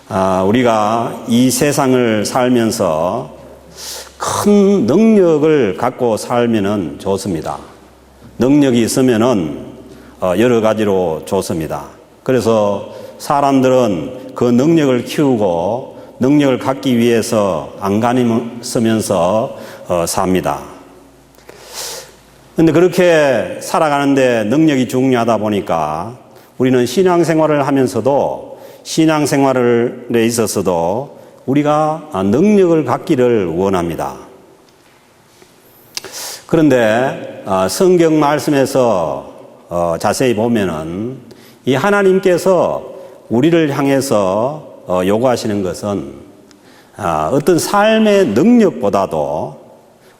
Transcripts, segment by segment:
우리가 이 세상을 살면서 큰 능력을 갖고 살면은 좋습니다. 능력이 있으면은 여러 가지로 좋습니다. 그래서 사람들은 그 능력을 키우고 능력을 갖기 위해서 안간힘을 쓰면서 삽니다. 근데 그렇게 살아가는데 능력이 중요하다 보니까 우리는 신앙생활을 하면서도 신앙생활에 있어서도 우리가 능력을 갖기를 원합니다. 그런데 성경 말씀에서 자세히 보면은 이 하나님께서 우리를 향해서 요구하시는 것은 어떤 삶의 능력보다도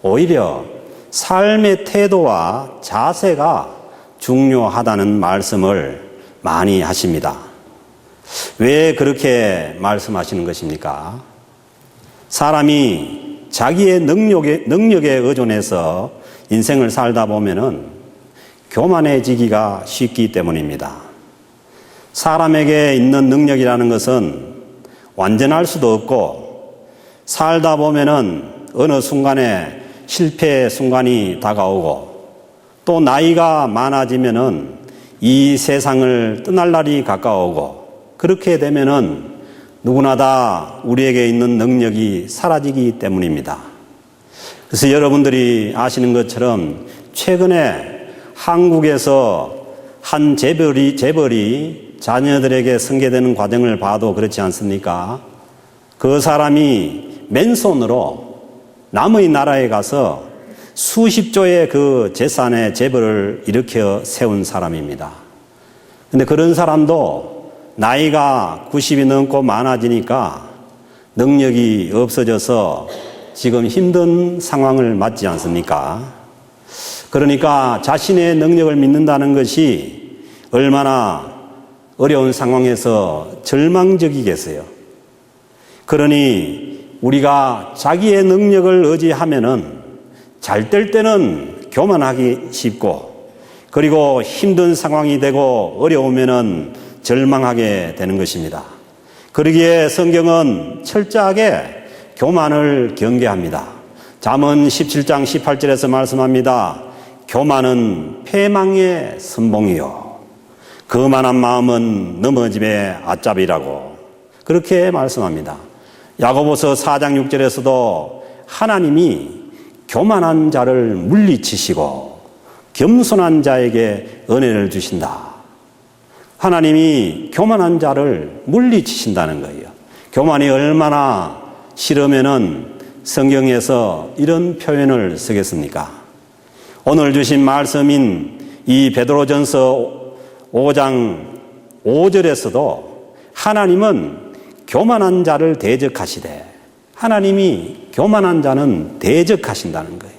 오히려 삶의 태도와 자세가 중요하다는 말씀을 많이 하십니다. 왜 그렇게 말씀하시는 것입니까? 사람이 자기의 능력에 의존해서 인생을 살다 보면은 교만해지기가 쉽기 때문입니다. 사람에게 있는 능력이라는 것은 완전할 수도 없고 살다 보면은 어느 순간에 실패의 순간이 다가오고 또 나이가 많아지면은 이 세상을 떠날 날이 가까우고 그렇게 되면은 누구나 다 우리에게 있는 능력이 사라지기 때문입니다. 그래서 여러분들이 아시는 것처럼 최근에 한국에서 한 재벌이 자녀들에게 승계되는 과정을 봐도 그렇지 않습니까? 그 사람이 맨손으로 남의 나라에 가서 수십조의 그 재산의 재벌을 일으켜 세운 사람입니다. 근데 그런 사람도 나이가 90이 넘고 많아지니까 능력이 없어져서 지금 힘든 상황을 맞지 않습니까? 그러니까 자신의 능력을 믿는다는 것이 얼마나 어려운 상황에서 절망적이겠어요. 그러니 우리가 자기의 능력을 의지하면은 잘 될 때는 교만하기 쉽고 그리고 힘든 상황이 되고 어려우면은 절망하게 되는 것입니다. 그러기에 성경은 철저하게 교만을 경계합니다. 잠언 17장 18절에서 말씀합니다. 교만은 패망의 선봉이요 거만한 마음은 넘어짐의 앗잡이라고 그렇게 말씀합니다. 야고보서 4장 6절에서도 하나님이 교만한 자를 물리치시고 겸손한 자에게 은혜를 주신다. 하나님이 교만한 자를 물리치신다는 거예요. 교만이 얼마나 싫으면은 성경에서 이런 표현을 쓰겠습니까? 오늘 주신 말씀인 이 베드로전서 5장 5절에서도 하나님은 교만한 자를 대적하시되 하나님이 교만한 자는 대적하신다는 거예요.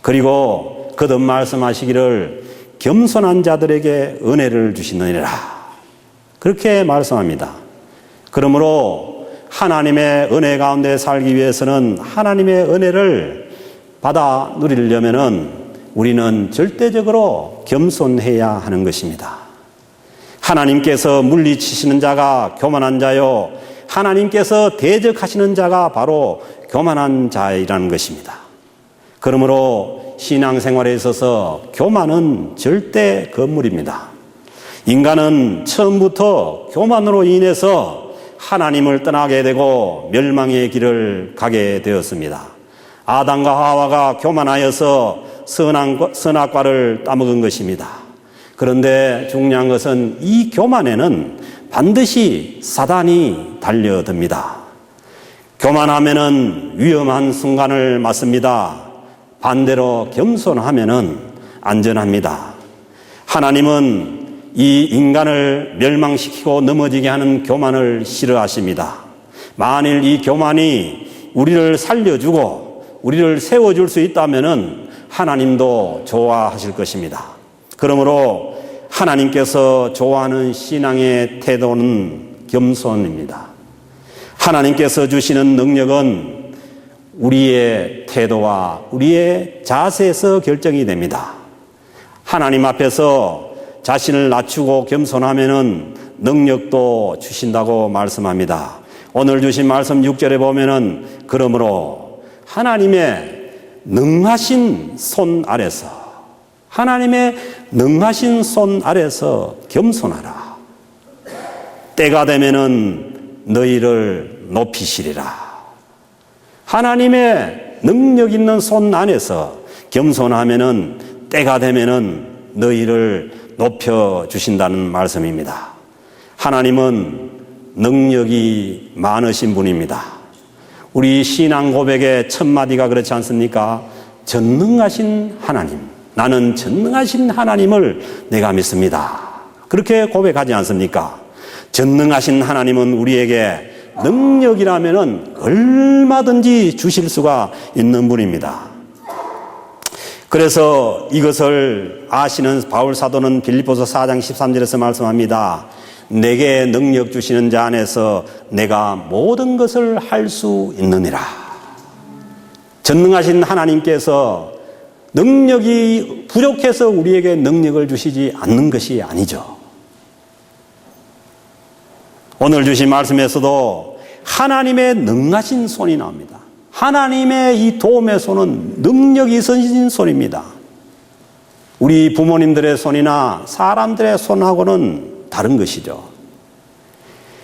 그리고 거듭 말씀하시기를 겸손한 자들에게 은혜를 주시느니라 그렇게 말씀합니다. 그러므로 하나님의 은혜 가운데 살기 위해서는 하나님의 은혜를 받아 누리려면은 우리는 절대적으로 겸손해야 하는 것입니다. 하나님께서 물리치시는 자가 교만한 자요 하나님께서 대적하시는 자가 바로 교만한 자이라는 것입니다. 그러므로 신앙생활에 있어서 교만은 절대 금물입니다. 인간은 처음부터 교만으로 인해서 하나님을 떠나게 되고 멸망의 길을 가게 되었습니다. 아담과 하와가 교만하여서 선악과를 따먹은 것입니다. 그런데 중요한 것은 이 교만에는 반드시 사단이 달려듭니다. 교만하면은 위험한 순간을 맞습니다. 반대로 겸손하면은 안전합니다. 하나님은 이 인간을 멸망시키고 넘어지게 하는 교만을 싫어하십니다. 만일 이 교만이 우리를 살려주고 우리를 세워줄 수 있다면은 하나님도 좋아하실 것입니다. 그러므로 하나님께서 좋아하는 신앙의 태도는 겸손입니다. 하나님께서 주시는 능력은 우리의 태도와 우리의 자세에서 결정이 됩니다. 하나님 앞에서 자신을 낮추고 겸손하면은 능력도 주신다고 말씀합니다. 오늘 주신 말씀 6절에 보면은 그러므로 하나님의 능하신 손 아래서 하나님의 능하신 손 아래서 겸손하라. 때가 되면은 너희를 높이시리라. 하나님의 능력 있는 손 안에서 겸손하면은 때가 되면은 너희를 높여 주신다는 말씀입니다. 하나님은 능력이 많으신 분입니다. 우리 신앙 고백의 첫 마디가 그렇지 않습니까? 전능하신 하나님, 나는 전능하신 하나님을 내가 믿습니다. 그렇게 고백하지 않습니까? 전능하신 하나님은 우리에게 능력이라면은 얼마든지 주실 수가 있는 분입니다. 그래서 이것을 아시는 바울 사도는 빌립보서 4장 13절에서 말씀합니다. 내게 능력 주시는 자 안에서 내가 모든 것을 할 수 있느니라. 전능하신 하나님께서 능력이 부족해서 우리에게 능력을 주시지 않는 것이 아니죠. 오늘 주신 말씀에서도 하나님의 능하신 손이 나옵니다. 하나님의 이 도움의 손은 능력이 있으신 손입니다. 우리 부모님들의 손이나 사람들의 손하고는 다른 것이죠.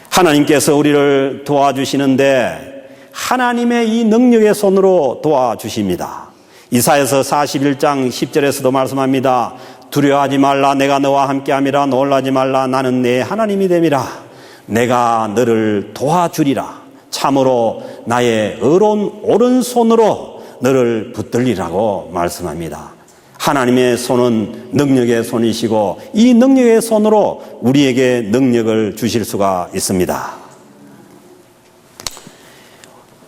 하나님께서 우리를 도와주시는데 하나님의 이 능력의 손으로 도와주십니다. 이사야서 41장 10절에서도 말씀합니다. 두려워하지 말라, 내가 너와 함께함이라. 놀라지 말라, 나는 내 하나님이 됨이라. 내가 너를 도와주리라. 참으로 나의 의로운 오른손으로 너를 붙들리라고 말씀합니다. 하나님의 손은 능력의 손이시고 이 능력의 손으로 우리에게 능력을 주실 수가 있습니다.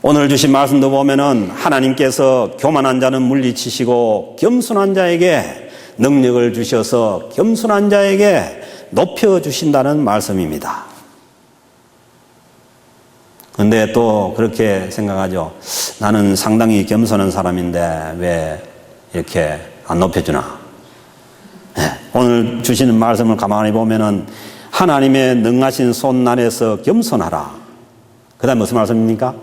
오늘 주신 말씀도 보면은 하나님께서 교만한 자는 물리치시고 겸손한 자에게 능력을 주셔서 겸손한 자에게 높여주신다는 말씀입니다. 근데 또 그렇게 생각하죠. 나는 상당히 겸손한 사람인데 왜 이렇게 안 높여주나? 오늘 주시는 말씀을 가만히 보면은 하나님의 능하신 손 안에서 겸손하라. 그 다음 무슨 말씀입니까?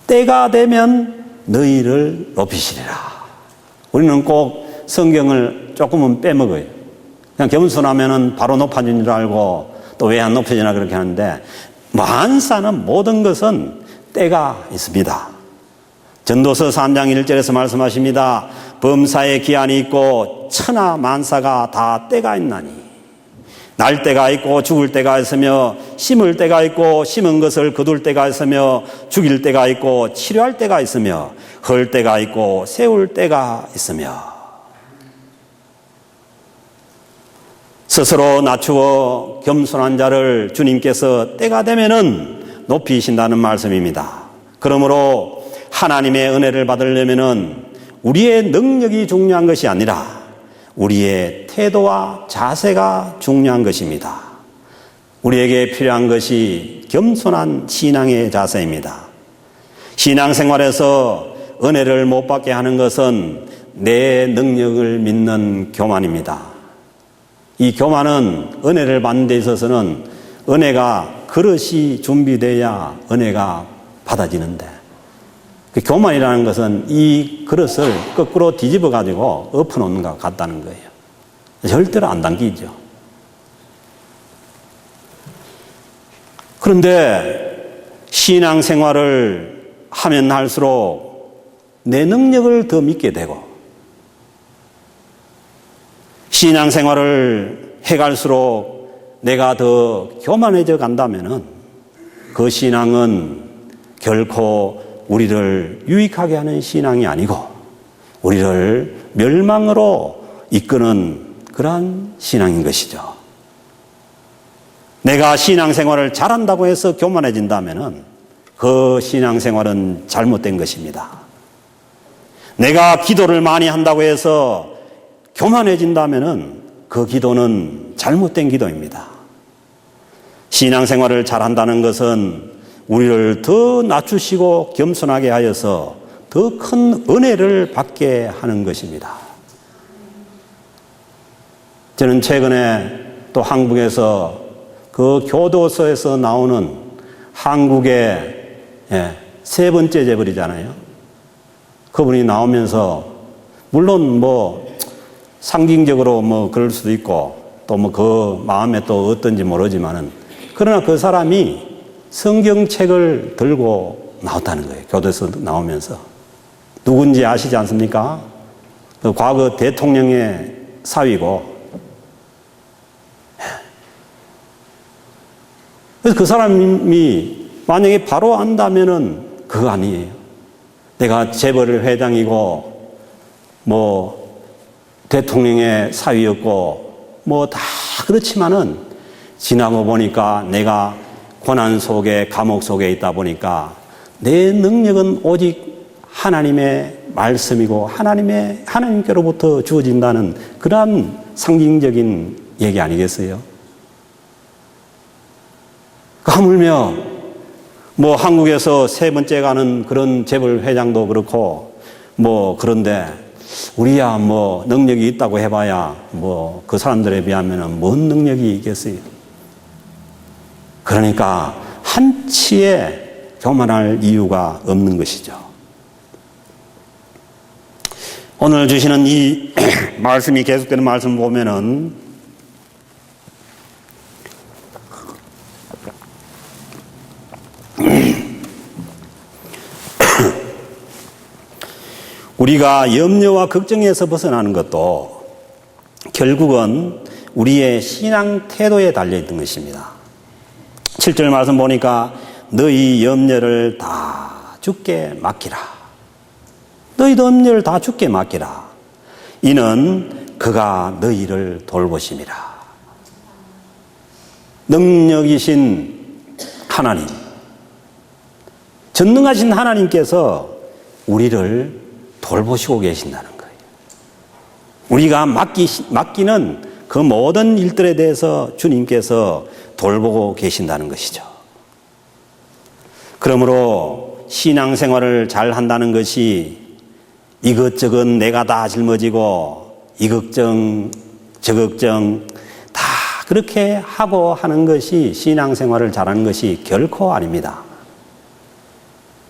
때가 되면 너희를 높이시리라. 우리는 꼭 성경을 조금은 빼먹어요. 그냥 겸손하면은 바로 높아진 줄 알고 또 왜 안 높여지나 그렇게 하는데 만사는 모든 것은 때가 있습니다. 전도서 3장 1절에서 말씀하십니다. 범사에 기한이 있고 천하 만사가 다 때가 있나니 날 때가 있고 죽을 때가 있으며 심을 때가 있고 심은 것을 거둘 때가 있으며 죽일 때가 있고 치료할 때가 있으며 헐 때가 있고 세울 때가 있으며 스스로 낮추어 겸손한 자를 주님께서 때가 되면은 높이신다는 말씀입니다. 그러므로 하나님의 은혜를 받으려면은 우리의 능력이 중요한 것이 아니라 우리의 태도와 자세가 중요한 것입니다. 우리에게 필요한 것이 겸손한 신앙의 자세입니다. 신앙생활에서 은혜를 못 받게 하는 것은 내 능력을 믿는 교만입니다. 이 교만은 은혜를 받는 데 있어서는 은혜가 그릇이 준비돼야 은혜가 받아지는데 그 교만이라는 것은 이 그릇을 거꾸로 뒤집어 가지고 엎어놓는 것 같다는 거예요. 절대로 안 당기죠. 그런데 신앙생활을 하면 할수록 내 능력을 더 믿게 되고 신앙생활을 해갈수록 내가 더 교만해져 간다면은 그 신앙은 결코 우리를 유익하게 하는 신앙이 아니고 우리를 멸망으로 이끄는 그러한 신앙인 것이죠. 내가 신앙생활을 잘한다고 해서 교만해진다면은 그 신앙생활은 잘못된 것입니다. 내가 기도를 많이 한다고 해서 교만해진다면은 그 기도는 잘못된 기도입니다. 신앙생활을 잘한다는 것은 우리를 더 낮추시고 겸손하게 하여서 더 큰 은혜를 받게 하는 것입니다. 저는 최근에 또 한국에서 그 교도소에서 나오는 한국의 세 번째 재벌이잖아요. 그분이 나오면서 물론 뭐 상징적으로 뭐 그럴 수도 있고 또 뭐 그 마음에 또 어떤지 모르지만은 그러나 그 사람이 성경책을 들고 나왔다는 거예요. 교도에서 나오면서. 누군지 아시지 않습니까? 그 과거 대통령의 사위고. 그래서 그 사람이 만약에 바로 안다면은 그거 아니에요. 내가 재벌 회장이고 뭐 대통령의 사위였고 뭐 다 그렇지만은 지나고 보니까 내가 고난 속에 감옥 속에 있다 보니까 내 능력은 오직 하나님의 말씀이고 하나님께로부터 주어진다는 그러한 상징적인 얘기 아니겠어요? 하물며 뭐 한국에서 세 번째 가는 그런 재벌 회장도 그렇고 뭐 그런데 우리야 뭐 능력이 있다고 해봐야 뭐 그 사람들에 비하면 뭔 능력이 있겠어요? 그러니까 한치의 교만할 이유가 없는 것이죠. 오늘 주시는 이 말씀이 계속되는 말씀 보면은 우리가 염려와 걱정에서 벗어나는 것도 결국은 우리의 신앙 태도에 달려있던 것입니다. 7절 말씀 보니까 너희 염려를 다 주께 맡기라. 너희 염려를 다 주께 맡기라. 이는 그가 너희를 돌보심이라. 능력이신 하나님, 전능하신 하나님께서 우리를 돌보시고 계신다는 거예요. 우리가 맡기는 그 모든 일들에 대해서 주님께서 돌보고 계신다는 것이죠. 그러므로 신앙생활을 잘 한다는 것이 이것저것 내가 다 짊어지고 이 걱정 저 걱정 다 그렇게 하고 하는 것이 신앙생활을 잘하는 것이 결코 아닙니다.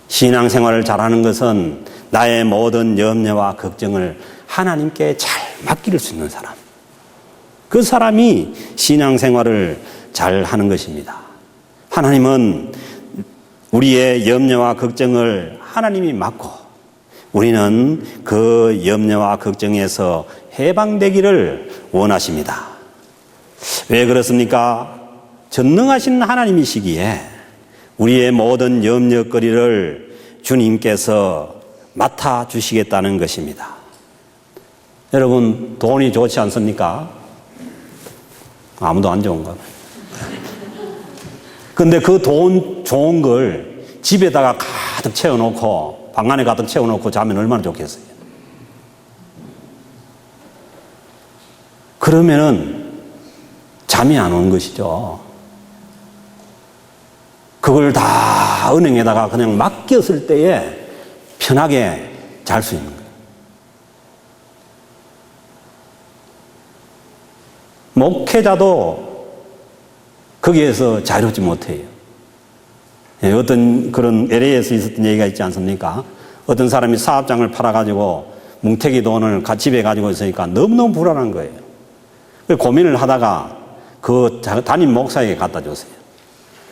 신앙생활을 잘하는 것은 나의 모든 염려와 걱정을 하나님께 잘 맡길 수 있는 사람, 그 사람이 신앙생활을 잘 하는 것입니다. 하나님은 우리의 염려와 걱정을 하나님이 맡고 우리는 그 염려와 걱정에서 해방되기를 원하십니다. 왜 그렇습니까? 전능하신 하나님이시기에 우리의 모든 염려거리를 주님께서 맡아주시겠다는 것입니다. 여러분, 돈이 좋지 않습니까? 아무도 안 좋은가 봐요. 근데 그 돈 좋은 걸 집에다가 가득 채워놓고, 방 안에 가득 채워놓고 자면 얼마나 좋겠어요? 그러면은 잠이 안 오는 것이죠. 그걸 다 은행에다가 그냥 맡겼을 때에 편하게 잘 수 있는 거예요. 목회자도 거기에서 자유롭지 못해요. 어떤 그런 LA에서 있었던 얘기가 있지 않습니까? 어떤 사람이 사업장을 팔아가지고 뭉태기 돈을 집에 가지고 있으니까 너무너무 불안한 거예요. 고민을 하다가 그 담임 목사에게 갖다 줬어요.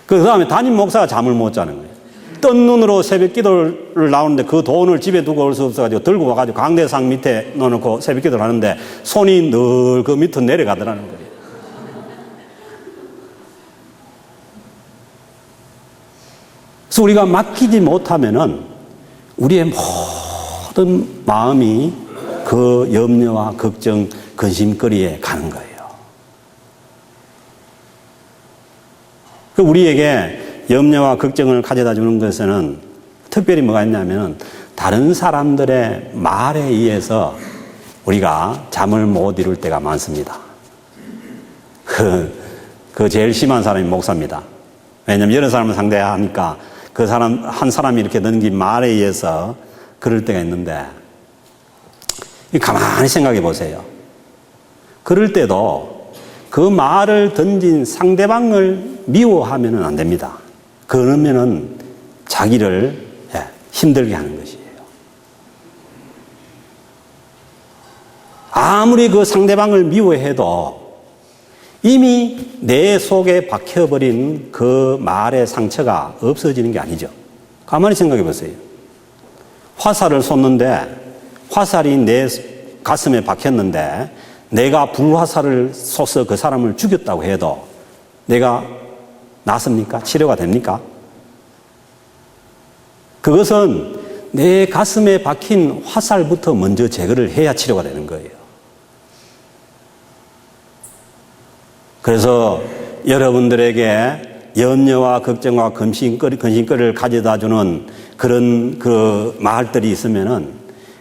그 다음에 담임 목사가 잠을 못 자는 거예요. 뜬 눈으로 새벽 기도를 나오는데 그 돈을 집에 두고 올 수 없어가지고 들고 와가지고 강대상 밑에 넣어놓고 새벽 기도를 하는데 손이 늘 그 밑으로 내려가더라는 거예요. 그래서 우리가 맡기지 못하면은 우리의 모든 마음이 그 염려와 걱정, 근심거리에 가는 거예요. 우리에게 염려와 걱정을 가져다 주는 것에는 특별히 뭐가 있냐면 다른 사람들의 말에 의해서 우리가 잠을 못 이룰 때가 많습니다. 그 제일 심한 사람이 목사입니다. 왜냐하면 여러 사람을 상대하니까 그 사람, 한 사람이 이렇게 넘긴 말에 의해서 그럴 때가 있는데 가만히 생각해 보세요. 그럴 때도 그 말을 던진 상대방을 미워하면 안 됩니다. 그러면은 자기를 힘들게 하는 것이에요. 아무리 그 상대방을 미워해도 이미 내 속에 박혀버린 그 말의 상처가 없어지는 게 아니죠. 가만히 생각해 보세요. 화살을 쏘는데 화살이 내 가슴에 박혔는데 내가 불화살을 쏘서 그 사람을 죽였다고 해도 내가 낫습니까? 치료가 됩니까? 그것은 내 가슴에 박힌 화살부터 먼저 제거를 해야 치료가 되는 거예요. 그래서 여러분들에게 염려와 걱정과 근심거리를 가져다 주는 그런 그 말들이 있으면은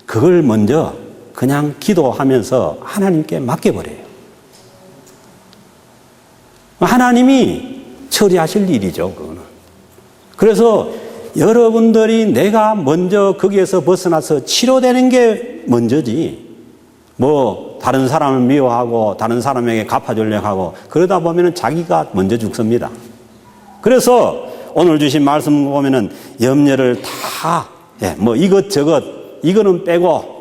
그걸 먼저 그냥 기도하면서 하나님께 맡겨버려요. 하나님이 처리하실 일이죠, 그거는. 그래서 여러분들이 내가 먼저 거기에서 벗어나서 치료되는 게 먼저지, 뭐, 다른 사람을 미워하고 다른 사람에게 갚아주려고 하고 그러다 보면은 자기가 먼저 죽습니다. 그래서 오늘 주신 말씀 보면은 염려를 다, 뭐 이것저것, 이거는 빼고,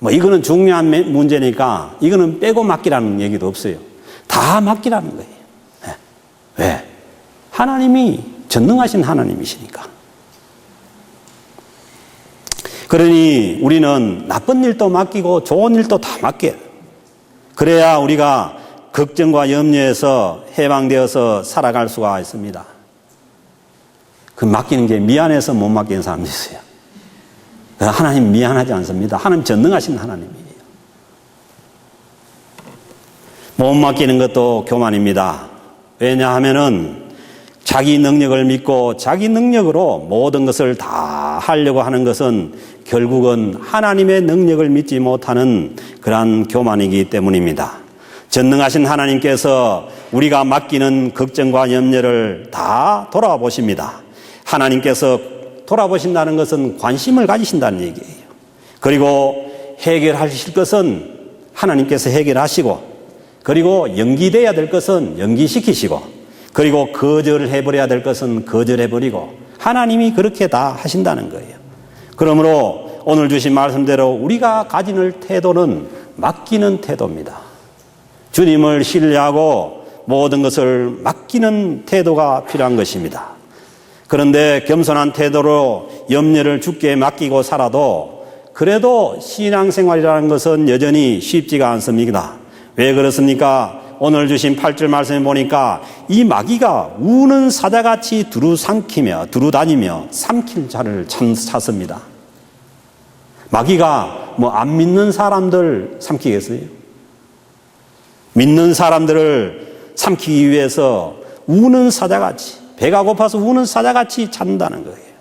뭐 이거는 중요한 문제니까 이거는 빼고 맡기라는 얘기도 없어요. 다 맡기라는 거예요. 왜? 하나님이 전능하신 하나님이시니까. 그러니 우리는 나쁜 일도 맡기고 좋은 일도 다 맡겨요. 그래야 우리가 걱정과 염려에서 해방되어서 살아갈 수가 있습니다. 그 맡기는 게 미안해서 못 맡기는 사람도 있어요. 하나님 미안하지 않습니다. 하나님 전능하신 하나님이에요. 못 맡기는 것도 교만입니다. 왜냐하면은 자기 능력을 믿고 자기 능력으로 모든 것을 다 하려고 하는 것은 결국은 하나님의 능력을 믿지 못하는 그러한 교만이기 때문입니다. 전능하신 하나님께서 우리가 맡기는 걱정과 염려를 다 돌아보십니다. 하나님께서 돌아보신다는 것은 관심을 가지신다는 얘기예요. 그리고 해결하실 것은 하나님께서 해결하시고, 그리고 연기돼야 될 것은 연기시키시고, 그리고 거절을 해버려야 될 것은 거절해버리고 하나님이 그렇게 다 하신다는 거예요. 그러므로 오늘 주신 말씀대로 우리가 가지는 태도는 맡기는 태도입니다. 주님을 신뢰하고 모든 것을 맡기는 태도가 필요한 것입니다. 그런데 겸손한 태도로 염려를 주께 맡기고 살아도 그래도 신앙생활이라는 것은 여전히 쉽지가 않습니다. 왜 그렇습니까? 오늘 주신 8절 말씀에 보니까 이 마귀가 우는 사자같이 두루다니며 삼킬 자를 찾습니다. 마귀가 뭐 안 믿는 사람들 삼키겠어요? 믿는 사람들을 삼키기 위해서 우는 사자같이, 배가 고파서 우는 사자같이 찾는다는 거예요.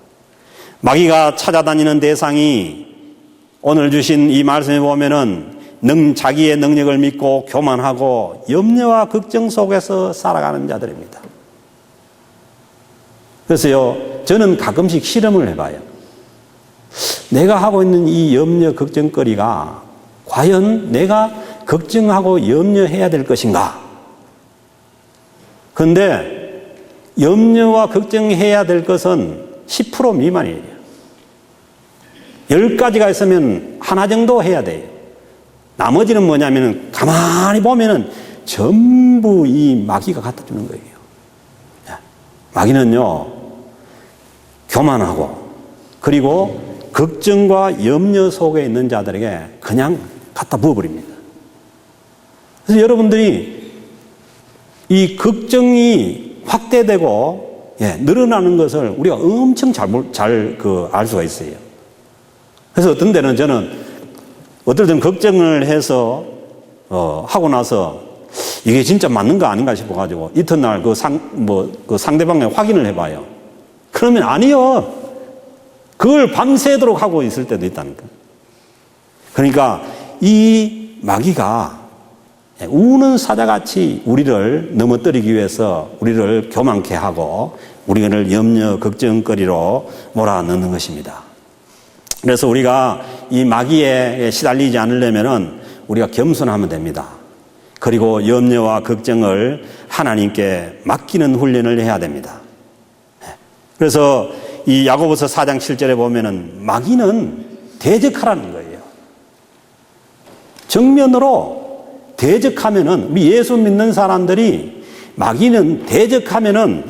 마귀가 찾아다니는 대상이 오늘 주신 이 말씀에 보면은 자기의 능력을 믿고 교만하고 염려와 걱정 속에서 살아가는 자들입니다. 그래서요, 저는 가끔씩 실험을 해봐요. 내가 하고 있는 이 염려, 걱정거리가 과연 내가 걱정하고 염려해야 될 것인가? 그런데 염려와 걱정해야 될 것은 10% 미만이에요. 10가지가 있으면 하나 정도 해야 돼요. 나머지는 뭐냐면 가만히 보면은 전부 이 마귀가 갖다 주는 거예요. 마귀는요, 교만하고 그리고 걱정과 염려 속에 있는 자들에게 그냥 갖다 부어버립니다. 그래서 여러분들이 이 걱정이 확대되고 늘어나는 것을 우리가 엄청 잘 알 수가 있어요. 그래서 어떤 데는 저는 어떨 때는 걱정을 해서 하고 나서 이게 진짜 맞는 거 아닌가 싶어가지고 이튿날 그 상대방에 확인을 해봐요. 그러면 아니요. 그걸 밤새도록 하고 있을 때도 있다니까. 그러니까 이 마귀가 우는 사자같이 우리를 넘어뜨리기 위해서 우리를 교만케 하고 우리를 염려, 걱정거리로 몰아넣는 것입니다. 그래서 우리가 이 마귀에 시달리지 않으려면은 우리가 겸손하면 됩니다. 그리고 염려와 걱정을 하나님께 맡기는 훈련을 해야 됩니다. 그래서 이 야고보서 4장 7절에 보면은 마귀는 대적하라는 거예요. 정면으로 대적하면은, 우리 예수 믿는 사람들이 마귀는 대적하면은,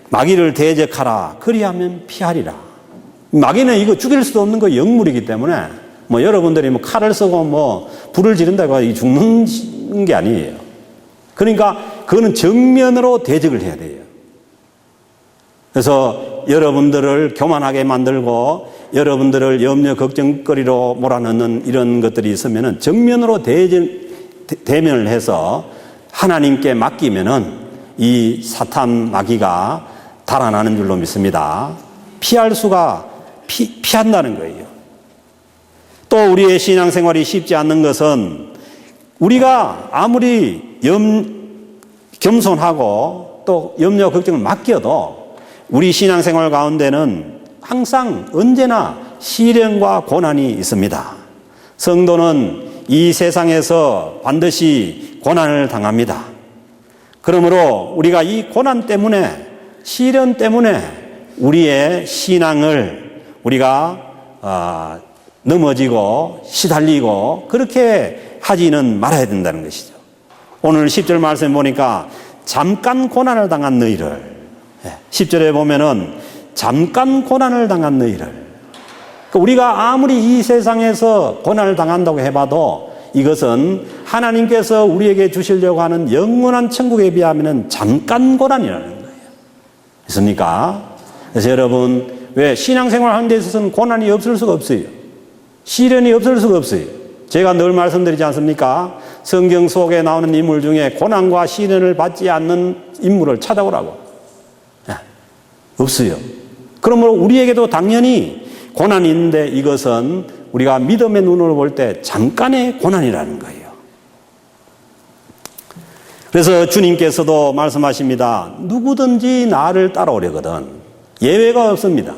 마귀를 대적하라. 그리하면 피하리라. 마귀는 이거 죽일 수도 없는 거 영물이기 때문에, 여러분들이 칼을 쓰고 불을 지른다고 죽는 게 아니에요. 그러니까 그거는 정면으로 대적을 해야 돼요. 그래서 여러분들을 교만하게 만들고 여러분들을 염려 걱정거리로 몰아넣는 이런 것들이 있으면은 정면으로 대면을 해서 하나님께 맡기면은 이 사탄 마귀가 달아나는 줄로 믿습니다. 피할 수가 피한다는 거예요. 또 우리의 신앙생활이 쉽지 않는 것은 우리가 아무리 겸손하고 또 염려 걱정을 맡겨도 우리 신앙생활 가운데는 항상 언제나 시련과 고난이 있습니다. 성도는 이 세상에서 반드시 고난을 당합니다. 그러므로 우리가 이 고난 때문에, 시련 때문에 우리의 신앙을 우리가 넘어지고 시달리고 그렇게 하지는 말아야 된다는 것이죠. 오늘 10절 말씀 보니까 잠깐 고난을 당한 너희를, 10절에 보면은 잠깐 고난을 당한 너희를, 우리가 아무리 이 세상에서 고난을 당한다고 해봐도 이것은 하나님께서 우리에게 주시려고 하는 영원한 천국에 비하면 잠깐 고난이라는 거예요. 있습니까? 그래서 여러분, 왜 신앙생활 하는 데 있어서는 고난이 없을 수가 없어요. 시련이 없을 수가 없어요. 제가 늘 말씀드리지 않습니까? 성경 속에 나오는 인물 중에 고난과 시련을 받지 않는 인물을 찾아오라고. 없어요. 그러므로 우리에게도 당연히 고난이 있는데 이것은 우리가 믿음의 눈으로 볼 때 잠깐의 고난이라는 거예요. 그래서 주님께서도 말씀하십니다. 누구든지 나를 따라오려거든 예외가 없습니다.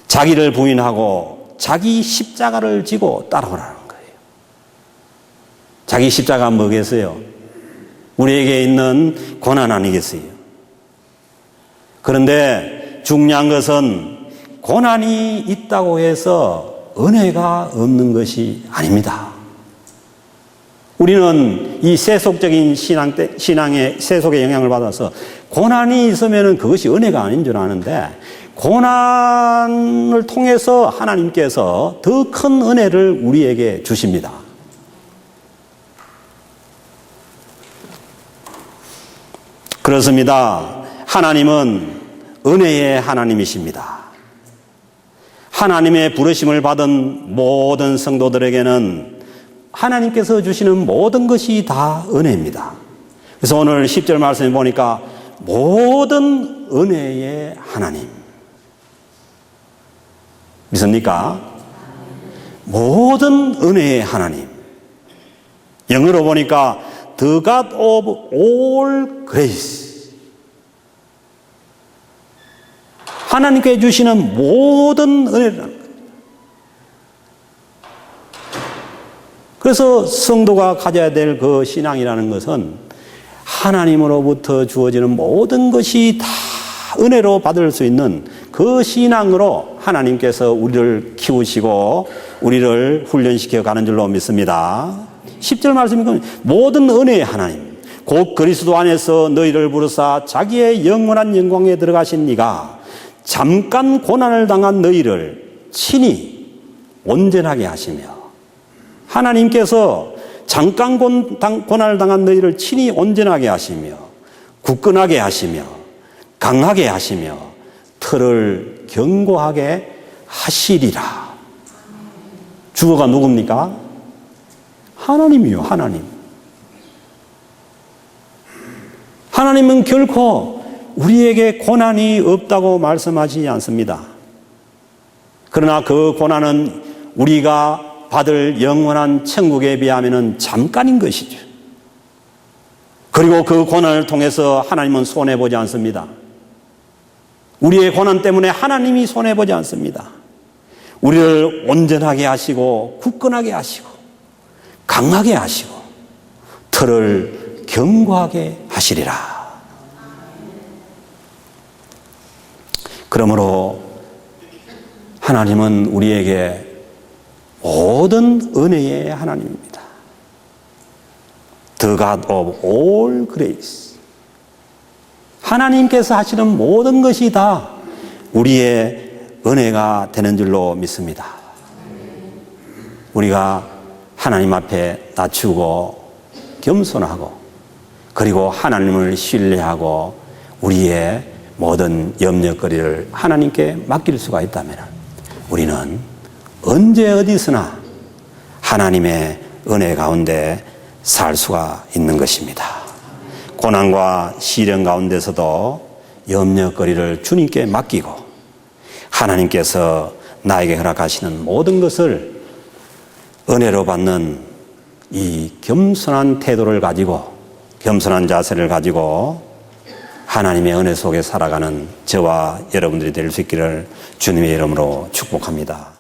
자기를 부인하고 자기 십자가를 지고 따라오라는 거예요. 자기 십자가 뭐겠어요? 우리에게 있는 고난 아니겠어요? 그런데 중요한 것은 고난이 있다고 해서 은혜가 없는 것이 아닙니다. 우리는 이 세속적인 신앙의 세속의 영향을 받아서 고난이 있으면 그것이 은혜가 아닌 줄 아는데, 고난을 통해서 하나님께서 더 큰 은혜를 우리에게 주십니다. 그렇습니다. 하나님은 은혜의 하나님이십니다. 하나님의 부르심을 받은 모든 성도들에게는 하나님께서 주시는 모든 것이 다 은혜입니다. 그래서 오늘 10절 말씀에 보니까 모든 은혜의 하나님. 믿습니까? 모든 은혜의 하나님. 영어로 보니까 The God of all grace. 하나님께 주시는 모든 은혜를. 그래서 성도가 가져야 될 그 신앙이라는 것은 하나님으로부터 주어지는 모든 것이 다 은혜로 받을 수 있는 그 신앙으로 하나님께서 우리를 키우시고 우리를 훈련시켜 가는 줄로 믿습니다. 10절 말씀이 모든 은혜의 하나님 곧 그리스도 안에서 너희를 부르사 자기의 영원한 영광에 들어가신 이가 잠깐 고난을 당한 너희를 친히 온전하게 하시며, 하나님께서 잠깐 고난을 당한 너희를 친히 온전하게 하시며 굳건하게 하시며 강하게 하시며 틀을 견고하게 하시리라. 주어가 누굽니까? 하나님이요, 하나님. 하나님은 결코 우리에게 고난이 없다고 말씀하지 않습니다. 그러나 그 고난은 우리가 받을 영원한 천국에 비하면 잠깐인 것이죠. 그리고 그 고난을 통해서 하나님은 손해보지 않습니다. 우리의 고난 때문에 하나님이 손해보지 않습니다. 우리를 온전하게 하시고 굳건하게 하시고 강하게 하시고 터를 견고하게 하시리라. 그러므로 하나님은 우리에게 모든 은혜의 하나님입니다. The God of all grace. 하나님께서 하시는 모든 것이 다 우리의 은혜가 되는 줄로 믿습니다. 우리가 하나님 앞에 낮추고 겸손하고 그리고 하나님을 신뢰하고 우리의 모든 염려거리를 하나님께 맡길 수가 있다면 우리는 언제 어디서나 하나님의 은혜 가운데 살 수가 있는 것입니다. 고난과 시련 가운데서도 염려거리를 주님께 맡기고 하나님께서 나에게 허락하시는 모든 것을 은혜로 받는 이 겸손한 태도를 가지고 겸손한 자세를 가지고 하나님의 은혜 속에 살아가는 저와 여러분들이 될 수 있기를 주님의 이름으로 축복합니다.